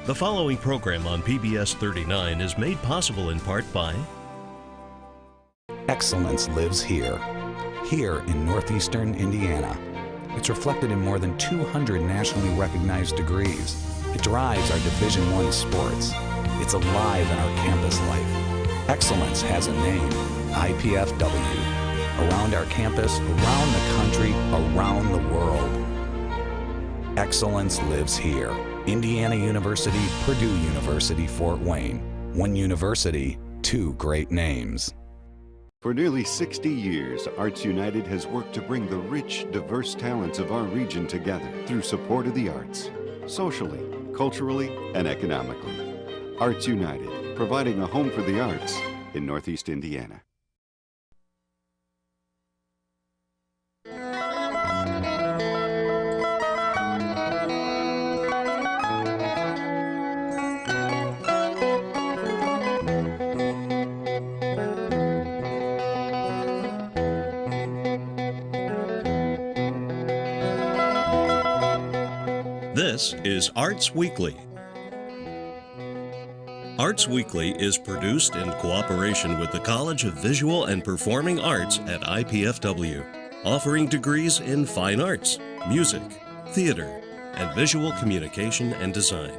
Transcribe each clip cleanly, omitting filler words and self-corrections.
The following program on PBS 39 is made possible in part by Excellence lives here in northeastern Indiana. It's reflected in more than 200 nationally recognized degrees. It drives our Division I sports. It's alive in our campus life. Excellence has a name, IPFW. Around our campus, around the country, around the world. Excellence lives here. Indiana University, Purdue University, Fort Wayne. One university, two great names. For nearly 60 years, Arts United has worked to bring the rich, diverse talents of our region together through support of the arts, socially, culturally, and economically. Arts United, providing a home for the arts in Northeast Indiana. This is Arts Weekly. Arts Weekly is produced in cooperation with the College of Visual and Performing Arts at IPFW, offering degrees in fine arts, music, theater, and visual communication and design.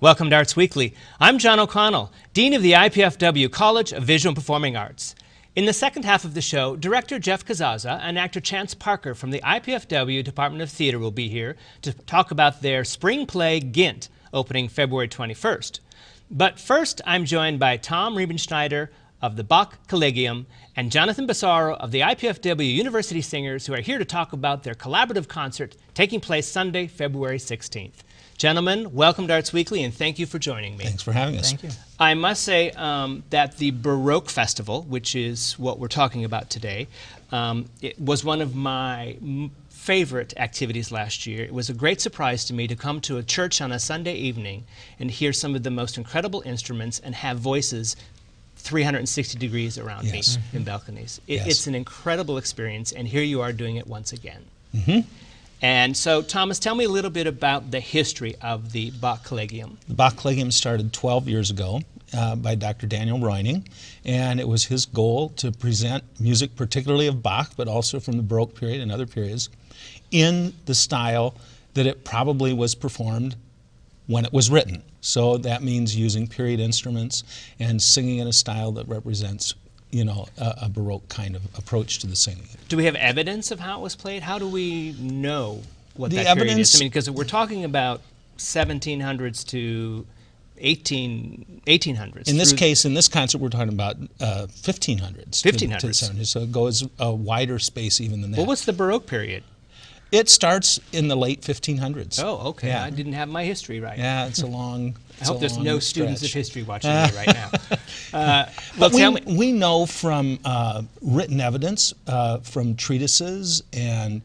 Welcome to Arts Weekly. I'm John O'Connell, Dean of the IPFW College of Visual and Performing Arts. In the second half of the show, director Jeff Casazza and actor Chance Parker from the IPFW Department of Theater will be here to talk about their spring play, Gint, opening February 21st. But first, I'm joined by Tom Riebenschneider of the Bach Collegium and Jonathan Bassaro of the IPFW University Singers, who are here to talk about their collaborative concert taking place Sunday, February 16th. Gentlemen, welcome to Arts Weekly, and thank you for joining me. Thanks for having us. Thank you. I must say that the Baroque Festival, which is what we're talking about today, it was one of my favorite activities last year. It was a great surprise to me to come to a church on a Sunday evening and hear some of the most incredible instruments and have voices 360 degrees around me in balconies. It's an incredible experience, and here you are doing it once again. And so, Thomas, tell me a little bit about the history of the Bach Collegium. The Bach Collegium started 12 years ago by Dr. Daniel Reuning, and it was his goal to present music, particularly of Bach, but also from the Baroque period and other periods, in the style that it probably was performed when it was written. So that means using period instruments and singing in a style that represents, you know, a Baroque kind of approach to the singing. Do we have evidence of how it was played? How do we know what that period is? I mean, because we're talking about 1700s to 1800s. In this case, in this concert, we're talking about 1500s. 1500s. To 70s, so it goes a wider space even than that. What was the Baroque period? It starts in the late 1500s. Oh, okay. Yeah. I didn't have my history right. Yeah, it's a long I hope there's no students of history watching me right now. Well, we know from written evidence, from treatises and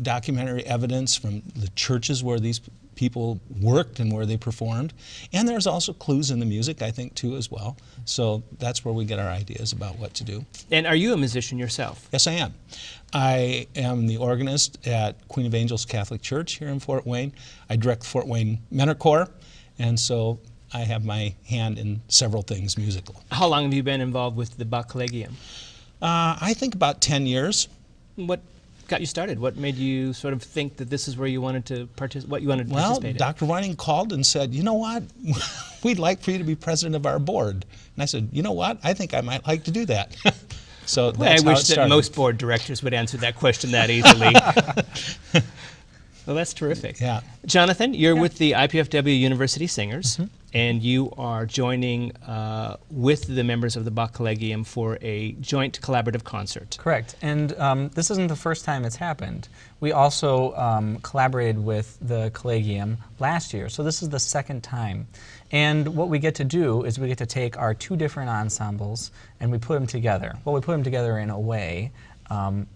documentary evidence from the churches where these people worked and where they performed. And there's also clues in the music, I think, too, as well. So that's where we get our ideas about what to do. And are you a musician yourself? Yes, I am. I am the organist at Queen of Angels Catholic Church here in Fort Wayne. I direct Fort Wayne Mentor Corps, and so I have my hand in several things musical. How long have you been involved with the Bach Collegium? I think about 10 years. What got you started? What made you sort of think that this is where you wanted to participate in? Well, Dr. Reuning called and said, you know what, we'd like for you to be president of our board. And I said, you know what, I think I might like to do that. So that's I wish that most board directors would answer that question that easily. Well, that's terrific. Yeah. Jonathan, you're with the IPFW University Singers, and you are joining with the members of the Bach Collegium for a joint collaborative concert. Correct. And this isn't the first time it's happened. We also collaborated with the Collegium last year, so this is the second time. And what we get to do is we get to take our two different ensembles and we put them together. Well, we put them together in a way.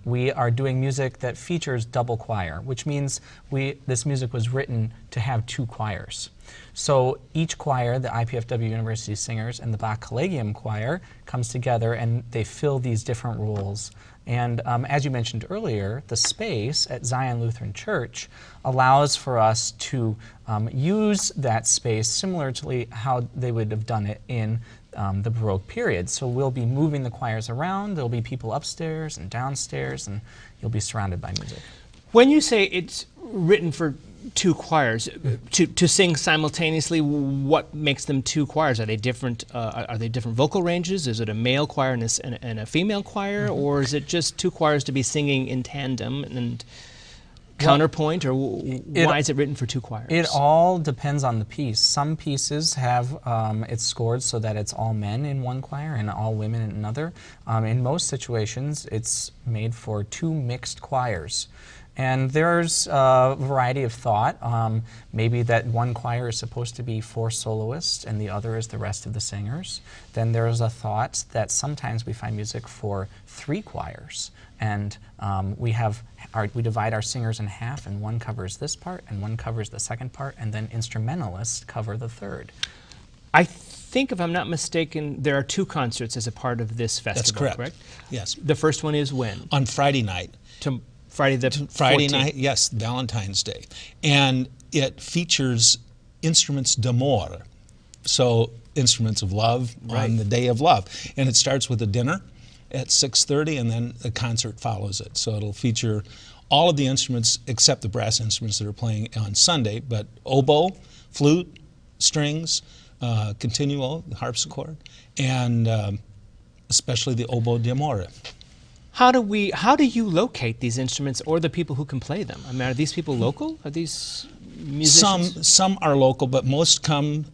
We are doing music that features double choir, which means this music was written to have two choirs. So each choir, the IPFW University Singers and the Bach Collegium Choir, comes together and they fill these different roles And as you mentioned earlier, the space at Zion Lutheran Church allows for us to use that space similar to how they would have done it in the Baroque period. So we'll be moving the choirs around, there'll be people upstairs and downstairs, and you'll be surrounded by music. When you say it's written for two choirs to sing simultaneously, what makes them two choirs? Are they different? Are they different vocal ranges? Is it a male choir and a female choir, or is it just two choirs to be singing in tandem and counterpoint, or why is it written for two choirs? It all depends on the piece. Some pieces have it's scored so that it's all men in one choir and all women in another. In most situations, it's made for two mixed choirs. And there's a variety of thought. Maybe that one choir is supposed to be 4 soloists and the other is the rest of the singers. Then there's a thought that sometimes we find music for 3 choirs. And we divide our singers in half, and one covers this part and one covers the second part, and then instrumentalists cover the third. I think, if I'm not mistaken, there are 2 concerts as a part of this festival. That's correct. Yes. The first one is when? On Friday night. Friday the 14th. Night, yes, Valentine's Day. And it features instruments d'amour, so instruments of love on the day of love. And it starts with a dinner at 6:30, and then the concert follows it. So it'll feature all of the instruments except the brass instruments that are playing on Sunday, but oboe, flute, strings, continuo, the harpsichord, and especially the oboe d'amore. How do you locate these instruments or the people who can play them? I mean, are these people local? Are these musicians? Some are local, but most come,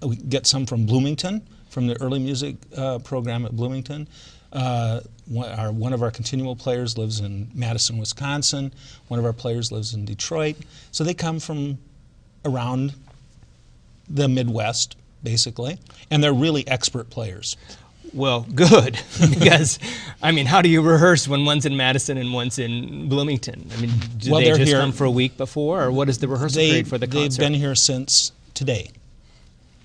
we get some from Bloomington, from the early music program at Bloomington. One of our continual players lives in Madison, Wisconsin. One of our players lives in Detroit. So they come from around the Midwest, basically, and they're really expert players. Well, good, because, I mean, how do you rehearse when one's in Madison and one's in Bloomington? I mean, do they just come for a week before, or what is the rehearsal period for the concert? They've been here since today,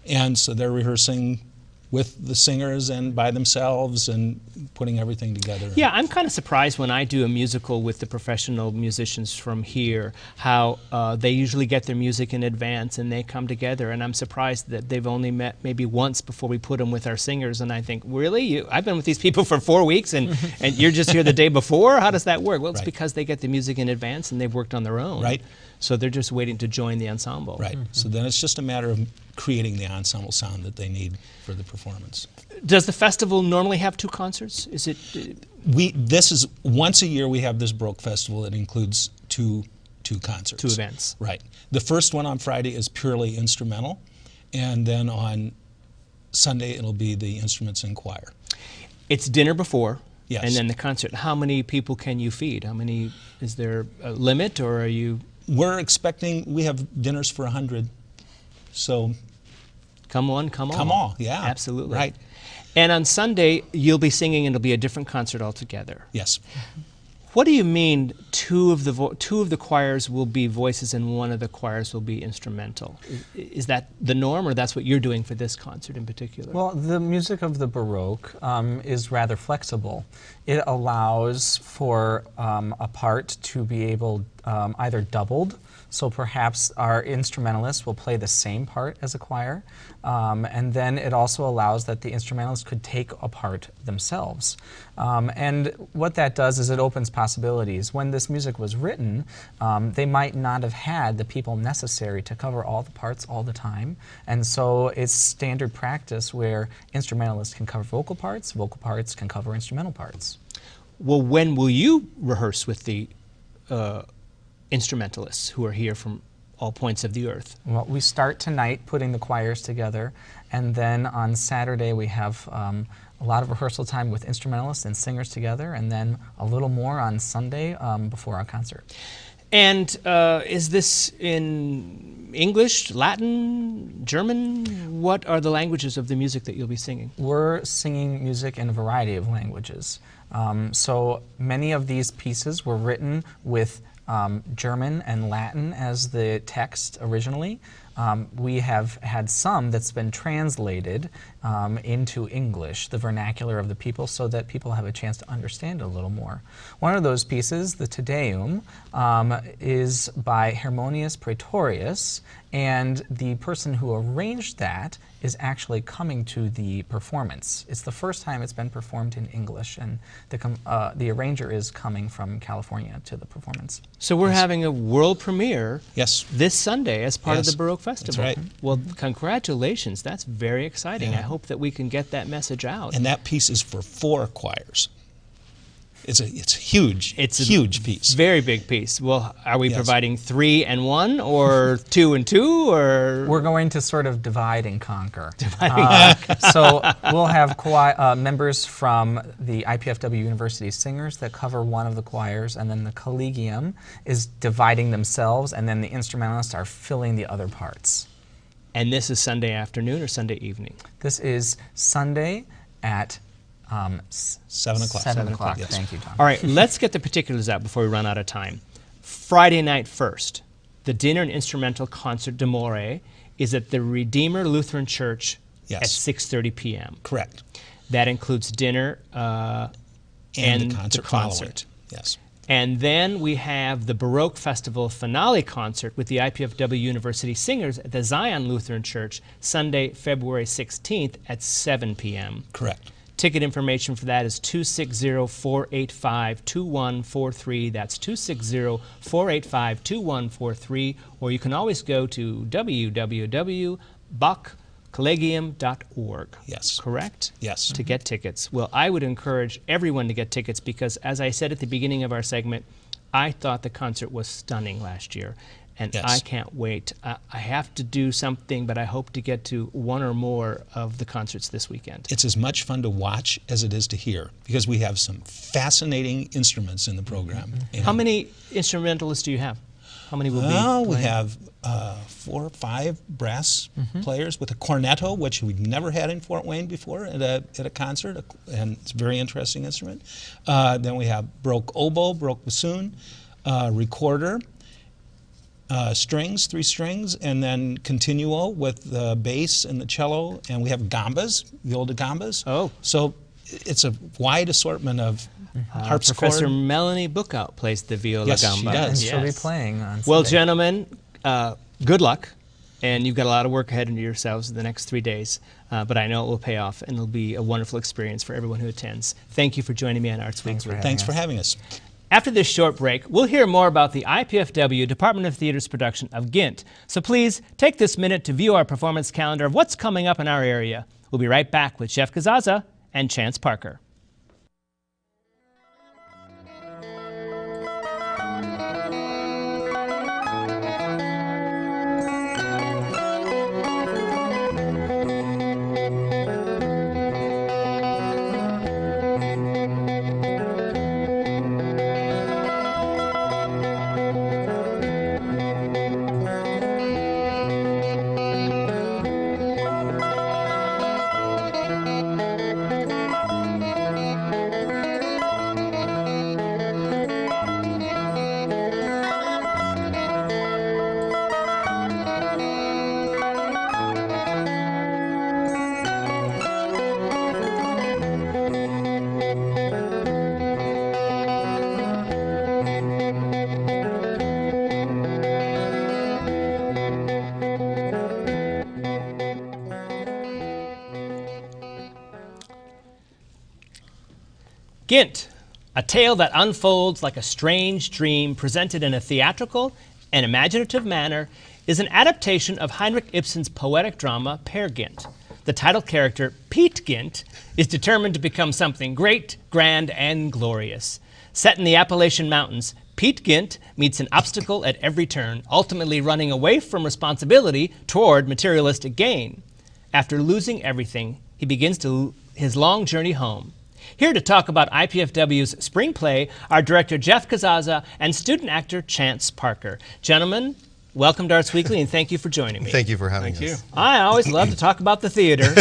and so they're rehearsing with the singers and by themselves and putting everything together. Yeah, I'm kind of surprised when I do a musical with the professional musicians from here, how they usually get their music in advance and they come together, and I'm surprised that they've only met maybe once before we put them with our singers, and I think, really? I've been with these people for 4 weeks and you're just here the day before? How does that work? Well, it's because they get the music in advance and they've worked on their own. Right. So they're just waiting to join the ensemble. Right. So then it's just a matter of creating the ensemble sound that they need for the performance. Does the festival normally have 2 concerts? Is it? This is once a year we have this Baroque festival that includes two concerts. 2 events. Right. The first one on Friday is purely instrumental, and then on Sunday it'll be the instruments and choir. It's dinner before. Yes. And then the concert. How many people can you feed? Is there a limit, or are you? We're expecting, we have dinners for 100, so. Come on, come on. Come on, yeah. Absolutely. Right. And on Sunday, you'll be singing and it'll be a different concert altogether. Yes. What do you mean two of the choirs will be voices and one of the choirs will be instrumental? Is that the norm, or that's what you're doing for this concert in particular? Well, the music of the Baroque is rather flexible. It allows for a part to be able either doubled, so perhaps our instrumentalists will play the same part as a choir, and then it also allows that the instrumentalists could take a part themselves. And what that does is it opens possibilities. When this music was written, they might not have had the people necessary to cover all the parts all the time, and so it's standard practice where instrumentalists can cover vocal parts can cover instrumental parts. Well, when will you rehearse with the instrumentalists who are here from all points of the earth? Well, we start tonight putting the choirs together, and then on Saturday we have a lot of rehearsal time with instrumentalists and singers together, and then a little more on Sunday before our concert. And is this in English, Latin, German? What are the languages of the music that you'll be singing? We're singing music in a variety of languages. So many of these pieces were written with German and Latin as the text originally. We have had some that's been translated into English, the vernacular of the people, so that people have a chance to understand it a little more. One of those pieces, the Te Deum, is by Harmonius Praetorius, and the person who arranged that is actually coming to the performance. It's the first time it's been performed in English, and the arranger is coming from California to the performance. So we're having a world premiere this Sunday as part of the Baroque Festival. That's right. Well, congratulations. That's very exciting. I hope that we can get that message out. And that piece is for 4 choirs. It's huge. It's a huge piece. Very big piece. Well, are we providing 3 and 1 or 2 and 2 or? We're going to sort of divide and conquer. So we'll have members from the IPFW University Singers that cover one of the choirs, and then the Collegium is dividing themselves, and then the instrumentalists are filling the other parts. And this is Sunday afternoon or Sunday evening? This is Sunday at 7 o'clock. 7 o'clock. Yes. Thank you, Tom. All right, let's get the particulars out before we run out of time. Friday night first, the dinner and instrumental concert d'amore is at the Redeemer Lutheran Church at 6:30 p.m. Correct. That includes dinner and the concert. Yes. And then we have the Baroque Festival finale concert with the IPFW University Singers at the Zion Lutheran Church, Sunday, February 16th at 7 p.m. Correct. Ticket information for that is 260-485-2143. That's 260-485-2143. Or you can always go to www.bachcollegium.org. Yes. Correct? Yes. To get tickets. Well, I would encourage everyone to get tickets because, as I said at the beginning of our segment, I thought the concert was stunning last year. And I can't wait. I have to do something, but I hope to get to one or more of the concerts this weekend. It's as much fun to watch as it is to hear because we have some fascinating instruments in the program. How many instrumentalists do you have? How many will be Well, we playing? have 4 or 5 brass players with a cornetto, which we've never had in Fort Wayne before at a concert, and it's a very interesting instrument. Then we have Baroque oboe, Baroque bassoon, recorder, strings, 3 strings, and then continuo with the bass and the cello, and we have gambas, viola gambas. Oh. So it's a wide assortment of harpsichord. Professor Melanie Bookout plays the viola Yes, gamba. she does. And she'll be playing on Well, Sunday. gentlemen, good luck. And you've got a lot of work ahead of yourselves in the next 3 days. But I know it will pay off, and it'll be a wonderful experience for everyone who attends. Thank you for joining me on Arts Weekly. Thanks for having us. After this short break, we'll hear more about the IPFW Department of Theater's production of Gint. So please take this minute to view our performance calendar of what's coming up in our area. We'll be right back with Chef Casazza and Chance Parker. Gint, a tale that unfolds like a strange dream presented in a theatrical and imaginative manner, is an adaptation of Heinrich Ibsen's poetic drama Peer Gynt. The title character, Pete Gint, is determined to become something great, grand, and glorious. Set in the Appalachian Mountains, Pete Gint meets an obstacle at every turn, ultimately running away from responsibility toward materialistic gain. After losing everything, he begins his long journey home. Here to talk about IPFW's spring play are director Jeff Casazza and student actor Chance Parker. Gentlemen, welcome to Arts Weekly, and thank you for joining me. Thank you for having us. I always love to talk about the theater,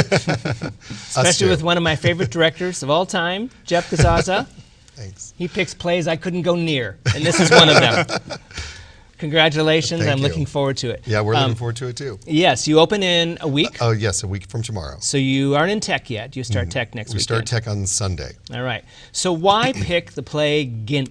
especially with one of my favorite directors of all time, Jeff Casazza. Thanks. He picks plays I couldn't go near, and this is one of them. Congratulations. Thank I'm you. looking forward to it. Yeah, we're looking forward to it too. Yes, you open in a week. Oh, yes, a week from tomorrow. So you aren't in tech yet. You start tech next week. We start tech on Sunday. All right. So why pick the play Gint?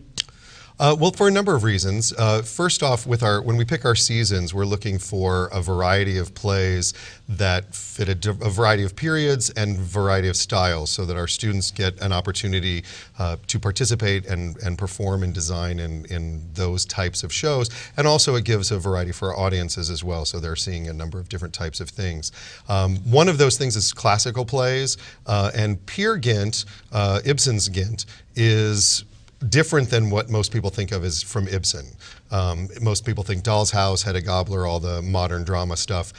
Well, for a number of reasons. First off, when we pick our seasons, we're looking for a variety of plays that fit a variety of periods and variety of styles, so that our students get an opportunity to participate and perform and design in those types of shows. And also it gives a variety for our audiences as well, so they're seeing a number of different types of things. One of those things is classical plays, and Peer Gint, Ibsen's Gint, is different than what most people think of as from Ibsen. Most people think Doll's House, Hedda Gabler, all the modern drama stuff.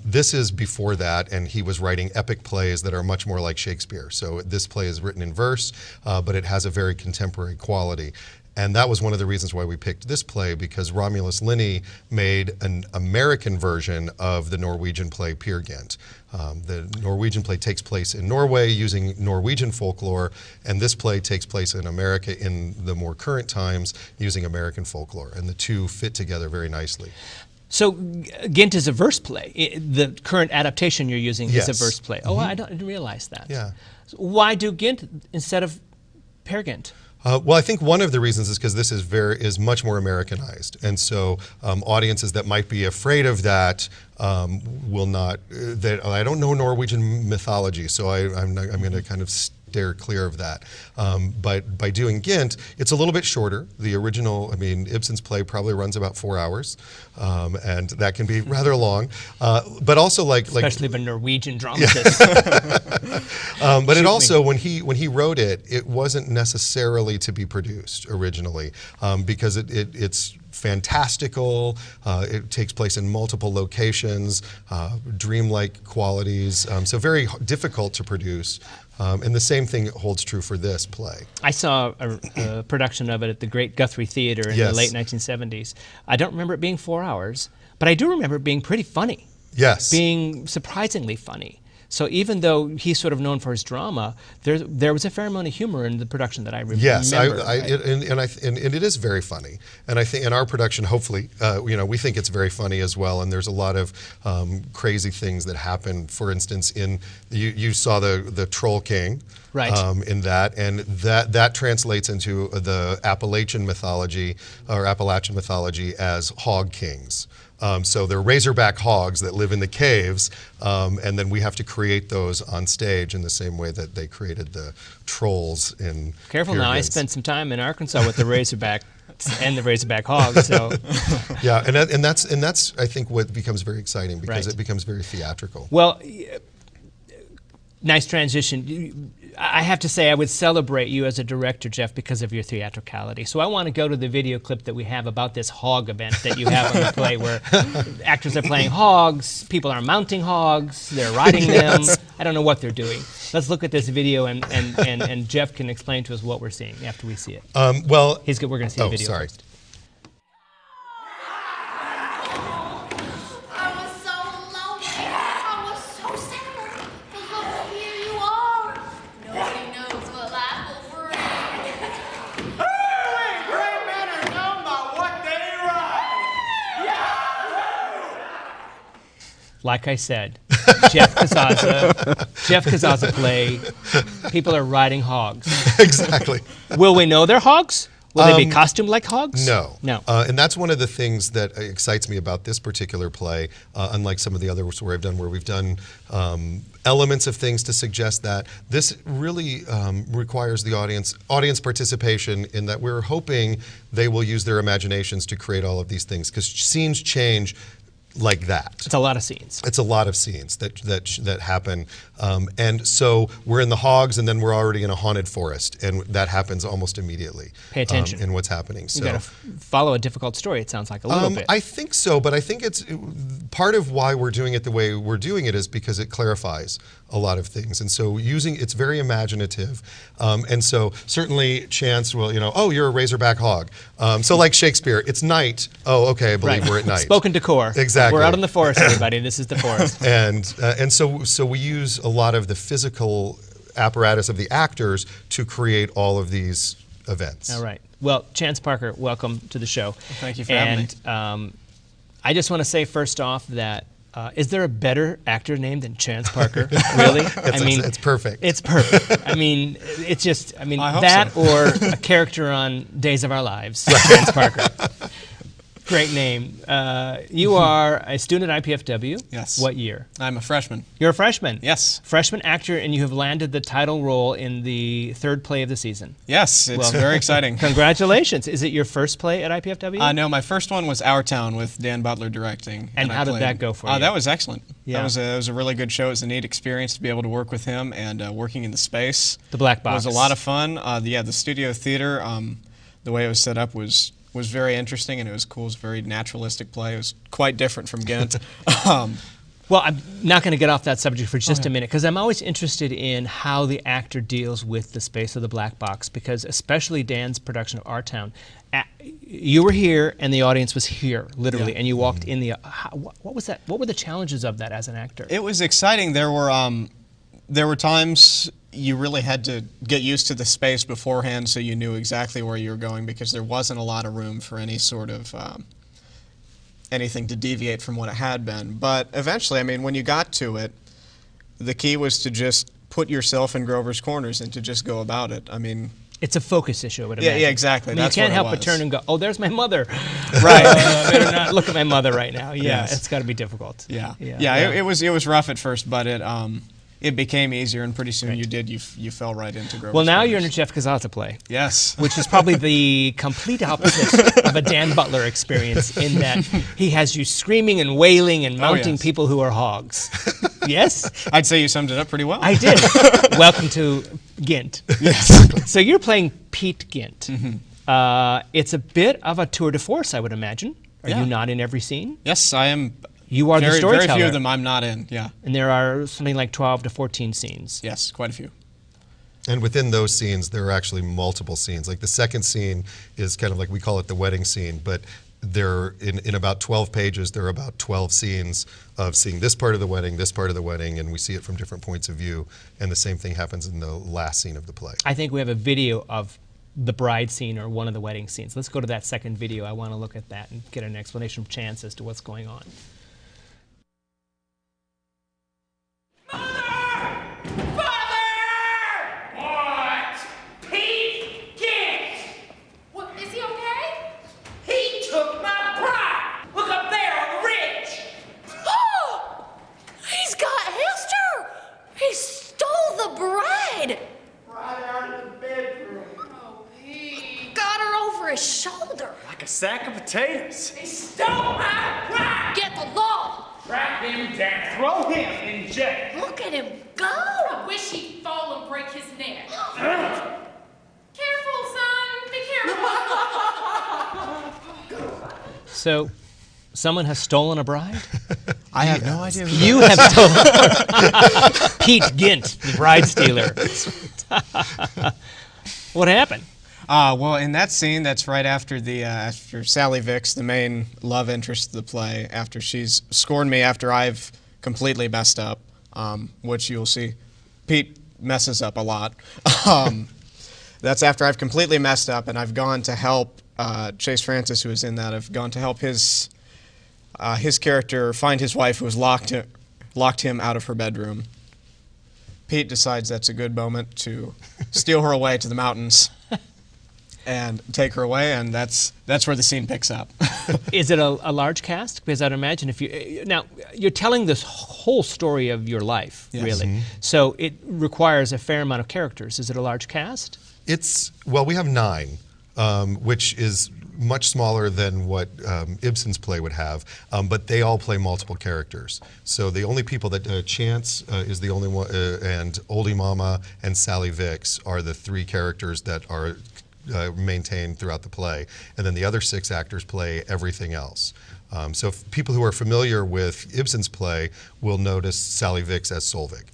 This is before that, and he was writing epic plays that are much more like Shakespeare. So this play is written in verse, but it has a very contemporary quality. And that was one of the reasons why we picked this play, because Romulus Linney made an American version of the Norwegian play Peer Gynt. The Norwegian play takes place in Norway using Norwegian folklore, and this play takes place in America in the more current times using American folklore, and the two fit together very nicely. So Gint is a verse play. The current adaptation you're using is a verse play. Oh, I didn't realize that. Yeah. So why do Gint instead of Peer Gynt? Well, I think one of the reasons is because this is much more Americanized, and so audiences that might be afraid of that will not. I don't know Norwegian mythology, so I'm going to kind of steer clear of that. But by doing Gint, it's a little bit shorter. The original, Ibsen's play probably runs about 4 hours, and that can be rather long. But also especially of a Norwegian dramatist. But it also, when he wrote it, it wasn't necessarily to be produced originally, because it's fantastical. It takes place in multiple locations, dreamlike qualities, so very difficult to produce. And the same thing holds true for this play. I saw a production of it at the Great Guthrie Theater in the late 1970s. I don't remember it being 4 hours, but I do remember it being pretty funny. Yes. Being surprisingly funny. So even though he's sort of known for his drama, there was a fair amount of humor in the production that I remember. Yes, and it is very funny. And I think in our production, hopefully, we think it's very funny as well. And there's a lot of crazy things that happen. For instance, you saw the Troll King. Right. In that, and that translates into the Appalachian mythology as hog kings. So they're razorback hogs that live in the caves, and then we have to create those on stage in the same way that they created the trolls in Careful now, I spent some time in Arkansas with the razorback and the razorback hogs. So yeah, and that's I think what becomes very exciting, because it becomes very theatrical. Well, nice transition. I have to say I would celebrate you as a director, Jeff, because of your theatricality. So I want to go to the video clip that we have about this hog event that you have on the play, where actors are playing hogs, people are mounting hogs, they're riding them. I don't know what they're doing. Let's look at this video, and Jeff can explain to us what we're seeing after we see it. Well, we're going to see the video sorry. first. Like I said, Jeff Casazza play. People are riding hogs. Exactly. Will we know they're hogs? Will they be costumed like hogs? No. No. And that's one of the things that excites me about this particular play, unlike some of the others where we've done elements of things to suggest that. This really requires the audience participation, in that we're hoping they will use their imaginations to create all of these things, because scenes change like that. It's a lot of scenes. It's a lot of scenes that happen, and so we're in the hogs, and then we're already in a haunted forest, and that happens almost immediately. Pay attention in what's happening. You got to follow a difficult story. It sounds like a little bit. I think so, but I think it's part of why we're doing it the way we're doing it is because it clarifies a lot of things, and so it's very imaginative, and so certainly Chance will, oh, you're a razorback hog. So like Shakespeare, it's night. Oh, okay, I believe we're at night. Spoken decor. Exactly. We're out in the forest, everybody. This is the forest. And so we use a lot of the physical apparatus of the actors to create all of these events. All right. Well, Chance Parker, welcome to the show. Thank you for having me. And I just want to say first off that is there a better actor name than Chance Parker? Really? It's perfect. It's perfect. I mean, it's just, I mean, I hope that so. or a character on Days of Our Lives, Chance Parker. Great name. You are a student at IPFW. Yes. What year? I'm a freshman. You're a freshman. Yes. Freshman actor, and you have landed the title role in the third play of the season. Yes, it's very exciting. Congratulations. Is it your first play at IPFW? No, my first one was Our Town with Dan Butler directing. And I how did played- that go for you? That was excellent. Yeah. It was a really good show. It was a neat experience to be able to work with him, and working in the space. The black box. Was a lot of fun. The studio theater, the way it was set up was very interesting, and it was cool. It was a very naturalistic play. It was quite different from Gint. Well, I'm not going to get off that subject for just a minute, because I'm always interested in how the actor deals with the space of the black box, because especially Dan's production of Our Town, you were here and the audience was here, literally, Yeah. and you walked in the, what was that? What were the challenges of that as an actor? It was exciting. There were times you really had to get used to the space beforehand, so you knew exactly where you were going, because there wasn't a lot of room for any sort of anything to deviate from what it had been. But eventually, I mean, when you got to it, the key was to just put yourself in Grover's corners and to just go about it. I mean, it's a focus issue, I would Yeah, imagine. yeah, exactly. I mean, That's you can't what it help but was. turn and go, oh, there's my mother. Right. I better not look at my mother right now. Yeah, Yes. it's got to be difficult. yeah, Yeah. It was rough at first, but it became easier, and pretty soon you fell right into Grover's Well, now you're in a corners. Jeff Casazza play, Yes. which is probably the complete opposite of a Dan Butler experience, in that he has you screaming and wailing and mounting yes. people who are hogs. Yes? I'd say you summed it up pretty well. I did. Welcome to Gint. Yes. So you're playing Pete Gint. Mm-hmm. It's a bit of a tour de force, I would imagine. Are Yeah. you not in every scene? Yes, I am. You are the Very storyteller. few of them I'm not in. Yeah. And there are something like 12 to 14 scenes. Yes, quite a few. And within those scenes, there are actually multiple scenes. Like the second scene is kind of like, we call it the wedding scene, but there, in about 12 pages, there are about 12 scenes of seeing this part of the wedding, this part of the wedding, and we see it from different points of view. And the same thing happens in the last scene of the play. I think we have a video of the bride scene or one of the wedding scenes. Let's go to that second video. I want to look at that and get an explanation from Chance as to what's going on. What? Pete Gint! What, is he okay? He took my bride! Look up there on the ridge! Oh! He's got Hester! He stole the bride! Right out of the bedroom. Oh, Pete. Got her over his shoulder. Like a sack of potatoes. He stole my bride! Get the law. Track him down. Throw him in jail. Look at him go. I wish he'd fall and break his neck. Careful, son. Be careful. So, someone has stolen a bride? I have no idea who You have stolen Pete Gint, the bride stealer. What happened? Well, in that scene, that's right after after Sally Vicks, the main love interest of the play, after she's scorned me after I've completely messed up, which you'll see. Pete messes up a lot. That's after I've completely messed up, and I've gone to help Chase Francis, who is in that. I've gone to help his character find his wife, who has locked him out of her bedroom. Pete decides that's a good moment to steal her away to the mountains and take her away, and that's where the scene picks up. Is it a large cast? Because I'd imagine if you now you're telling this whole story of your life, Yes. really. So it requires a fair amount of characters. Is it a large cast? Well, we have 9, which is much smaller than what Ibsen's play would have, but they all play multiple characters. So the only people that Chance is the only one, and Oldie Mama and Sally Vicks are the 3 characters that are maintained throughout the play, and then the other 6 actors play everything else. So if people who are familiar with Ibsen's play will notice Sally Vicks as Solvik.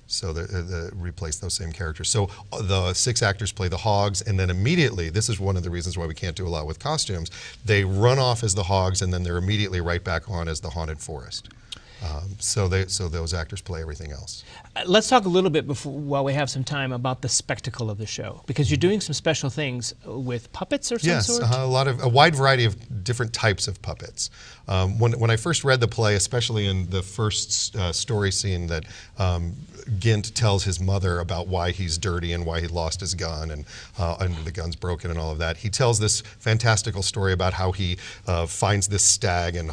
So they replace those same characters. So the 6 actors play the hogs, and then immediately, this is one of the reasons why we can't do a lot with costumes, they run off as the hogs, and then they're immediately right back on as the haunted forest. So those actors play everything else. Let's talk a little bit while we have some time about the spectacle of the show, because you're doing some special things with puppets or some sort? Yes, a wide variety of different types of puppets. When I first read the play, especially in the first story scene that Gint tells his mother about why he's dirty and why he lost his gun and the gun's broken and all of that, he tells this fantastical story about how he finds this stag and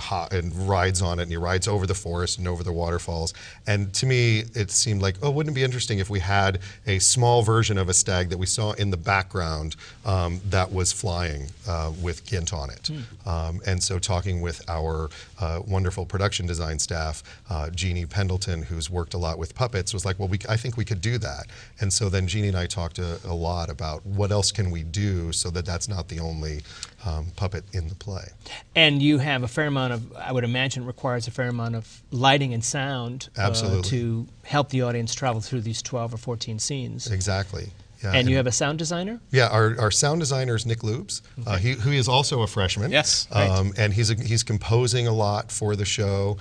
rides on it, and he rides over the forest and over the waterfalls. And to me, it seemed like, oh, wouldn't it be interesting if we had a small version of a stag that we saw in the background that was flying with Gint on it. And so talking with our wonderful production design staff, Jeannie Pendleton, who's worked a lot with puppets, was like, well, I think we could do that. And so then Jeannie and I talked a lot about what else can we do so that that's not the only puppet in the play. And you have a fair amount of, I would imagine, requires a fair amount of lighting and sound to help the audience travel through these 12 or 14 scenes. Exactly. Yeah, and you have a sound designer? Yeah, our sound designer is Nick Lubes, who is also a freshman. Yes, and he's composing a lot for the show.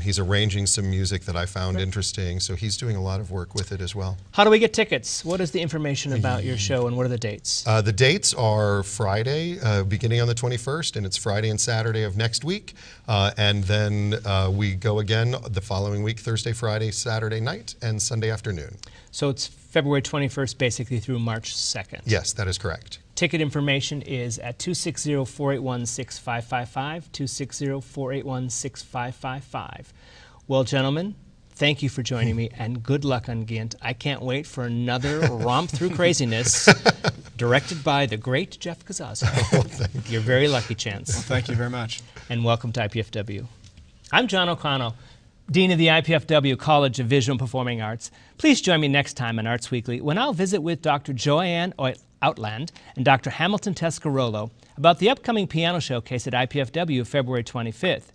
He's arranging some music that I found interesting, so he's doing a lot of work with it as well. How do we get tickets? What is the information about your show, and what are the dates? The dates are Friday, beginning on the 21st, and it's Friday and Saturday of next week. And then we go again the following week, Thursday, Friday, Saturday night, and Sunday afternoon. So it's February 21st, basically through March 2nd. Yes, that is correct. Ticket information is at 260-481-6555, 260-481-6555. Well, gentlemen, thank you for joining me, and good luck on Gint. I can't wait for another romp through craziness directed by the great Jeff Casazza. You're very lucky, Chance. Well, thank you very much. And welcome to IPFW. I'm John O'Connell, Dean of the IPFW College of Visual and Performing Arts. Please join me next time on Arts Weekly when I'll visit with Dr. Joanne Outland and Dr. Hamilton Tescarolo about the upcoming piano showcase at IPFW February 25th.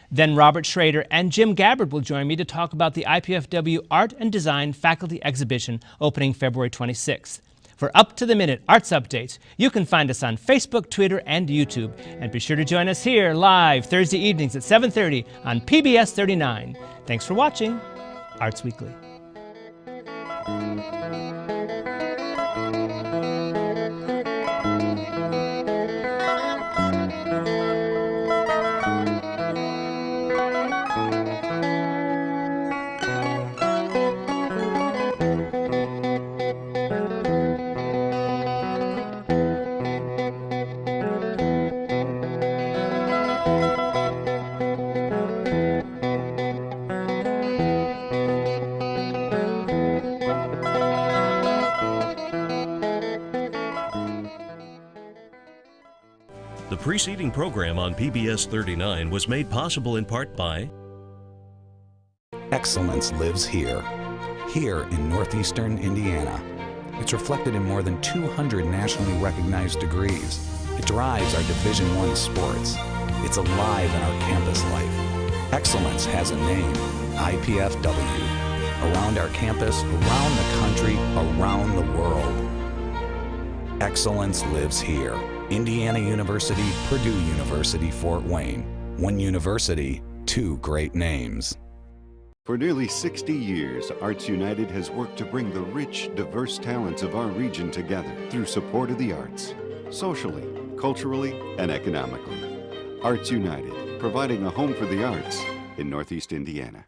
Then Robert Schrader and Jim Gabbard will join me to talk about the IPFW Art and Design Faculty Exhibition opening February 26th. For up-to-the-minute arts updates, you can find us on Facebook, Twitter, and YouTube. And be sure to join us here live Thursday evenings at 7:30 on PBS 39. Thanks for watching Arts Weekly. The preceding program on PBS 39 was made possible in part by Excellence lives here in northeastern Indiana. It's reflected in more than 200 nationally recognized degrees. It drives our Division I sports. It's alive in our campus life. Excellence has a name, IPFW. Around our campus, around the country, around the world. Excellence lives here. Indiana University, Purdue University, Fort Wayne. One university, two great names. For nearly 60 years, Arts United has worked to bring the rich, diverse talents of our region together through support of the arts, socially, culturally, and economically. Arts United, providing a home for the arts in Northeast Indiana.